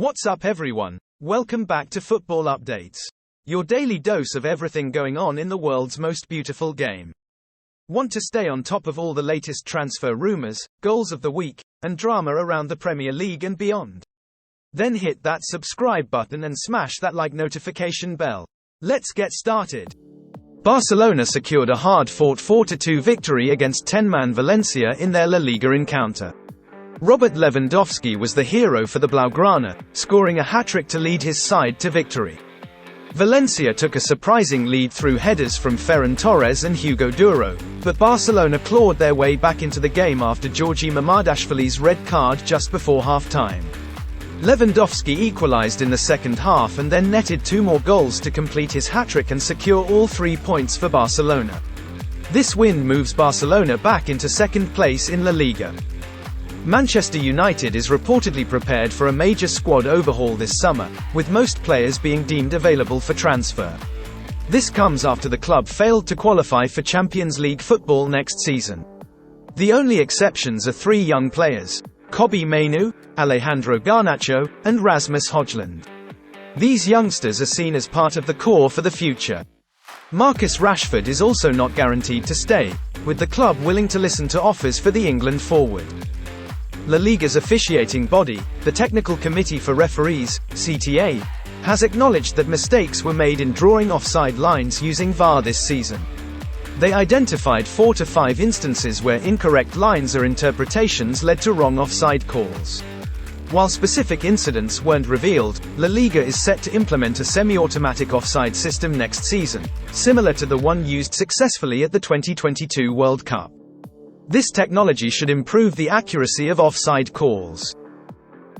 What's up everyone? Welcome back to Football Updates. Your daily dose of everything going on in the world's most beautiful game. Want to stay on top of all the latest transfer rumors, goals of the week, and drama around the Premier League and beyond? Then hit that subscribe button and smash that like notification bell. Let's get started. Barcelona secured a hard-fought 4-2 victory against 10-man Valencia in their La Liga encounter. Robert Lewandowski was the hero for the Blaugrana, scoring a hat-trick to lead his side to victory. Valencia took a surprising lead through headers from Ferran Torres and Hugo Duro, but Barcelona clawed their way back into the game after Georgi Mamardashvili's red card just before half-time. Lewandowski equalized in the second half and then netted 2 more goals to complete his hat-trick and secure all 3 points for Barcelona. This win moves Barcelona back into second place in La Liga. Manchester United is reportedly prepared for a major squad overhaul this summer, with most players being deemed available for transfer. This comes after the club failed to qualify for Champions League football next season. The only exceptions are 3 young players: Kobbie Mainoo, Alejandro Garnacho, and Rasmus Højlund. These youngsters are seen as part of the core for the future. Marcus Rashford is also not guaranteed to stay, with the club willing to listen to offers for the England forward. La Liga's officiating body, the Technical Committee for Referees, CTA, has acknowledged that mistakes were made in drawing offside lines using VAR this season. They identified 4 to 5 instances where incorrect lines or interpretations led to wrong offside calls. While specific incidents weren't revealed, La Liga is set to implement a semi-automatic offside system next season, similar to the one used successfully at the 2022 World Cup. This technology should improve the accuracy of offside calls.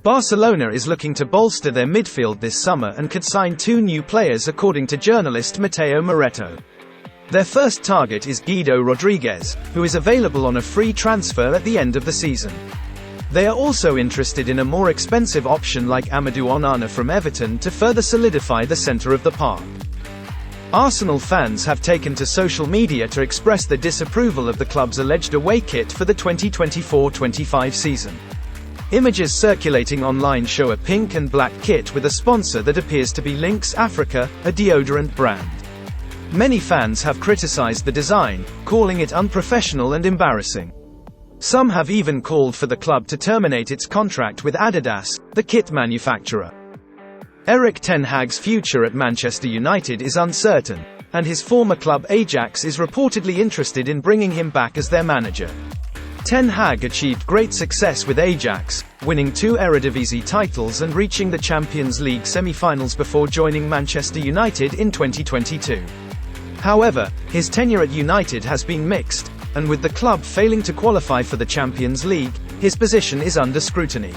Barcelona is looking to bolster their midfield this summer and could sign 2 new players according to journalist Mateo Moreto. Their first target is Guido Rodriguez, who is available on a free transfer at the end of the season. They are also interested in a more expensive option like Amadou Onana from Everton to further solidify the centre of the park. Arsenal fans have taken to social media to express their disapproval of the club's alleged away kit for the 2024-25 season. Images circulating online show a pink and black kit with a sponsor that appears to be Lynx Africa, a deodorant brand. Many fans have criticized the design, calling it unprofessional and embarrassing. Some have even called for the club to terminate its contract with Adidas, the kit manufacturer. Erik ten Hag's future at Manchester United is uncertain, and his former club Ajax is reportedly interested in bringing him back as their manager. Ten Hag achieved great success with Ajax, winning 2 Eredivisie titles and reaching the Champions League semi-finals before joining Manchester United in 2022. However, his tenure at United has been mixed, and with the club failing to qualify for the Champions League, his position is under scrutiny.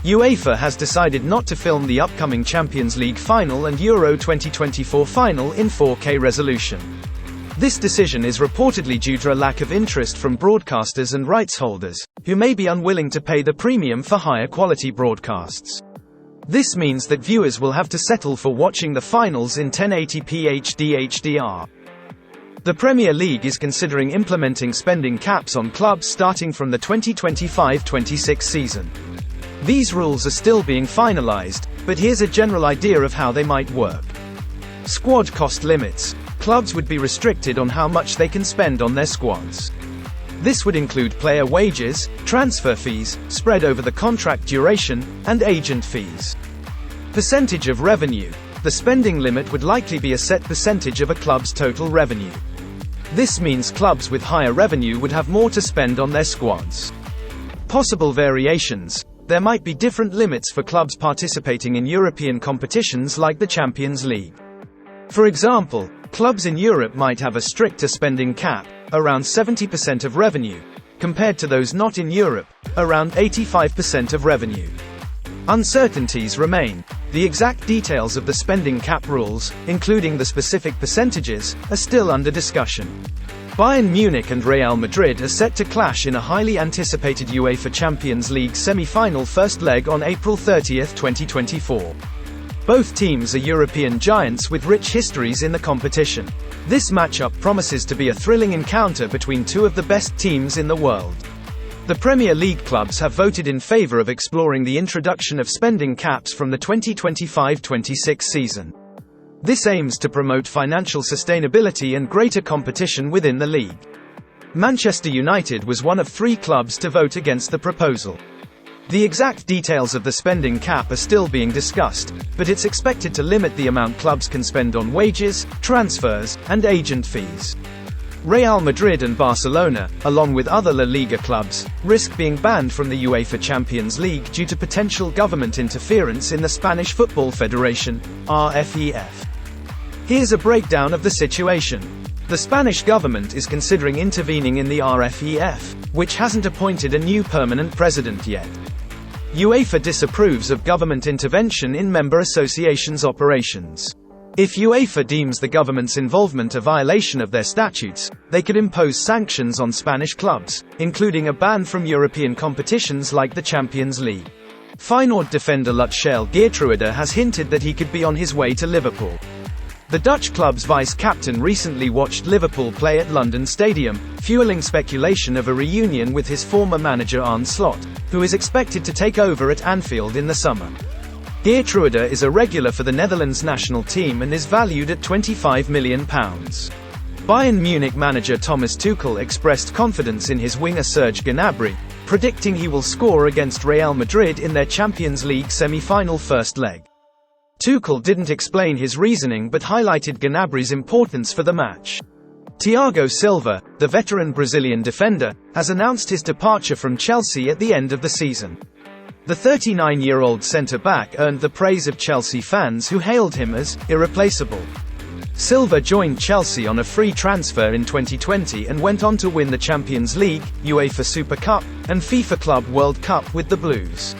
UEFA has decided not to film the upcoming Champions League final and Euro 2024 final in 4K resolution. This decision is reportedly due to a lack of interest from broadcasters and rights holders, who may be unwilling to pay the premium for higher quality broadcasts. This means that viewers will have to settle for watching the finals in 1080p HD HDR. The Premier League is considering implementing spending caps on clubs starting from the 2025-26 season. These rules are still being finalized, but here's a general idea of how they might work. Squad cost limits. Clubs would be restricted on how much they can spend on their squads. This would include player wages, transfer fees, spread over the contract duration, and agent fees. Percentage of revenue. The spending limit would likely be a set percentage of a club's total revenue. This means clubs with higher revenue would have more to spend on their squads. Possible variations. There might be different limits for clubs participating in European competitions like the Champions League. For example, clubs in Europe might have a stricter spending cap, around 70% of revenue, compared to those not in Europe, around 85% of revenue. Uncertainties remain. The exact details of the spending cap rules, including the specific percentages, are still under discussion. Bayern Munich and Real Madrid are set to clash in a highly anticipated UEFA Champions League semi-final first leg on April 30, 2024. Both teams are European giants with rich histories in the competition. This matchup promises to be a thrilling encounter between 2 of the best teams in the world. The Premier League clubs have voted in favour of exploring the introduction of spending caps from the 2025-26 season. This aims to promote financial sustainability and greater competition within the league. Manchester United was one of 3 clubs to vote against the proposal. The exact details of the spending cap are still being discussed, but it's expected to limit the amount clubs can spend on wages, transfers, and agent fees. Real Madrid and Barcelona, along with other La Liga clubs, risk being banned from the UEFA Champions League due to potential government interference in the Spanish Football Federation, RFEF. Here's a breakdown of the situation. The Spanish government is considering intervening in the RFEF, which hasn't appointed a new permanent president yet. UEFA disapproves of government intervention in member associations' operations. If UEFA deems the government's involvement a violation of their statutes, they could impose sanctions on Spanish clubs, including a ban from European competitions like the Champions League. Feyenoord defender Lutschel Geertruida has hinted that he could be on his way to Liverpool. The Dutch club's vice-captain recently watched Liverpool play at London Stadium, fueling speculation of a reunion with his former manager Arne Slot, who is expected to take over at Anfield in the summer. Geertruida is a regular for the Netherlands national team and is valued at £25 million. Bayern Munich manager Thomas Tuchel expressed confidence in his winger Serge Gnabry, predicting he will score against Real Madrid in their Champions League semi-final first leg. Tuchel didn't explain his reasoning but highlighted Gnabry's importance for the match. T.Silva, the veteran Brazilian defender, has announced his departure from Chelsea at the end of the season. The 39-year-old centre-back earned the praise of Chelsea fans who hailed him as irreplaceable. Silva joined Chelsea on a free transfer in 2020 and went on to win the Champions League, UEFA Super Cup, and FIFA Club World Cup with the Blues.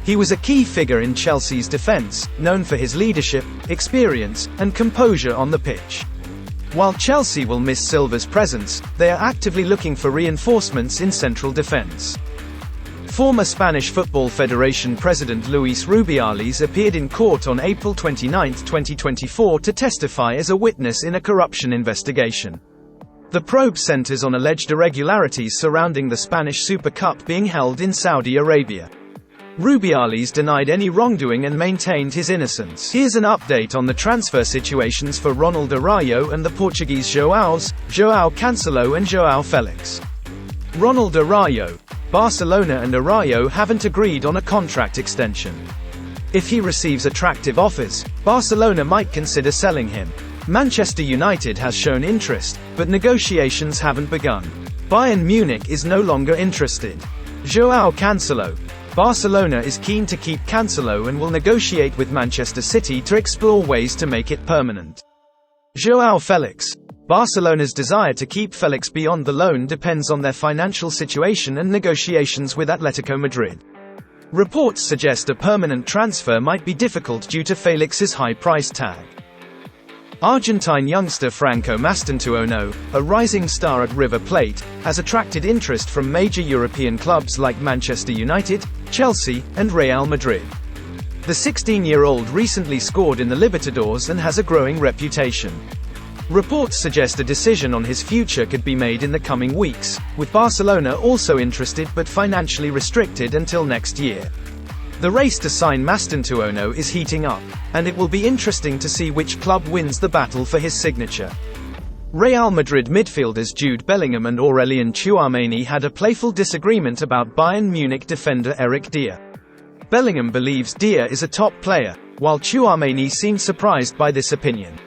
He was a key figure in Chelsea's defence, known for his leadership, experience, and composure on the pitch. While Chelsea will miss Silva's presence, they are actively looking for reinforcements in central defence. Former Spanish Football Federation President Luis Rubiales appeared in court on April 29, 2024 to testify as a witness in a corruption investigation. The probe centers on alleged irregularities surrounding the Spanish Super Cup being held in Saudi Arabia. Rubiales denied any wrongdoing and maintained his innocence. Here's an update on the transfer situations for Ronald Araujo and the Portuguese João Cancelo and João Felix. Ronald Araujo. Barcelona and Araujo haven't agreed on a contract extension. If he receives attractive offers, Barcelona might consider selling him. Manchester United has shown interest, but negotiations haven't begun. Bayern Munich is no longer interested. João Cancelo. Barcelona is keen to keep Cancelo and will negotiate with Manchester City to explore ways to make it permanent. João Felix. Barcelona's desire to keep Felix beyond the loan depends on their financial situation and negotiations with Atletico Madrid. Reports suggest a permanent transfer might be difficult due to Felix's high price tag. Argentine youngster Franco Mastantuono, a rising star at River Plate, has attracted interest from major European clubs like Manchester United, Chelsea, and Real Madrid. The 16-year-old recently scored in the Libertadores and has a growing reputation. Reports suggest a decision on his future could be made in the coming weeks, with Barcelona also interested but financially restricted until next year. The race to sign Mastantuono is heating up, and it will be interesting to see which club wins the battle for his signature. Real Madrid midfielders Jude Bellingham and Aurélien Tchouameni had a playful disagreement about Bayern Munich defender Eric Dier. Bellingham believes Dier is a top player, while Tchouameni seemed surprised by this opinion.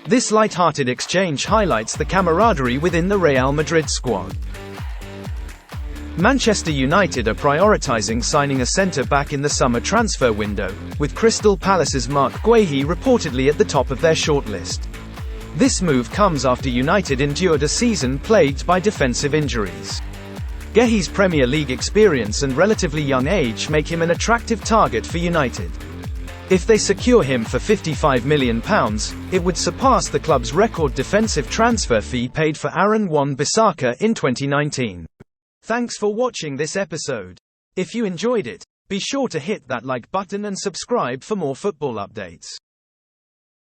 This light-hearted exchange highlights the camaraderie within the Real Madrid squad. Manchester United are prioritising signing a centre-back in the summer transfer window, with Crystal Palace's Marc Guéhi reportedly at the top of their shortlist. This move comes after United endured a season plagued by defensive injuries. Guéhi's Premier League experience and relatively young age make him an attractive target for United. If they secure him for £55 million, it would surpass the club's record defensive transfer fee paid for Aaron Wan-Bissaka in 2019. Thanks for watching this episode. If you enjoyed it, be sure to hit that like button and subscribe for more football updates.